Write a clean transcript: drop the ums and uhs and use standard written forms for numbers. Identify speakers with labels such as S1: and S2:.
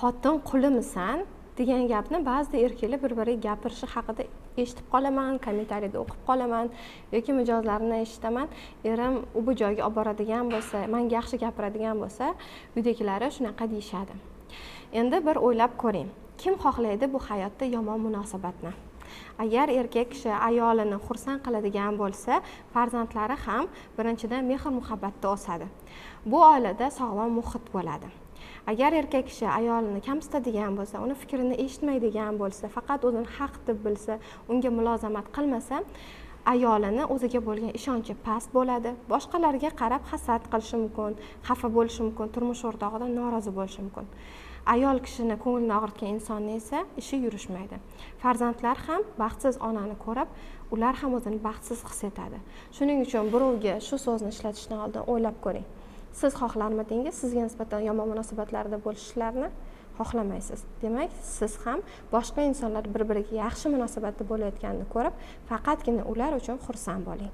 S1: xotin qulimisan degan gapni ba'zida erkaklar bir-biriga gapirishi haqida eshitib qolaman, kommentariyada o'qib qolaman yoki mijozlarini eshitaman. Erim bu joyga olib boradigan bo'lsa, menga yaxshi gapiradigan bo'lsa, uydagilari shunaqa deyishadi. Endi bir o'ylab ko'ring. Kim xohlaydi bu hayotda yomon munosabatni? Agar erkak kishi ayolini xursand qiladigan bo'lsa, farzandlari ham birinchidan mehr-muhabbatda o'sadi. Bu oilada sog'lom muhit bo'ladi. Agar erkak kishi ayolini kamsitadigan bo'lsa, uni fikrini eshitmaydigan bo'lsa, faqat o'zini haq deb bilsa, unga mulozamat qilmasa, ayolini o'ziga bo'lgan ishonchi past bo'ladi. Boshqalarga qarab hasad qilishi mumkin, xafa bo'lishi mumkin, turmush o'rtog'idan norozi bo'lishi mumkin. Ayol kishini ko'nglini og'ritgan insonni esa ishi yurishmaydi. Farzandlar ham baxtsiz onani ko'rib, ular ham o'zini baxtsiz his etadi. Shuning uchun birovga shu so'zni ishlatishdan oldin o'ylab ko'ring. Siz xohlarmidingiz sizga nisbatan yomon munosabatlarda bo'lishlarini? Xohlamaysiz. Demak, siz ham boshqa insonlar bir-biriga yaxshi munosabatda bo'layotganini ko'rib, faqatgina ular uchun xursand bo'ling.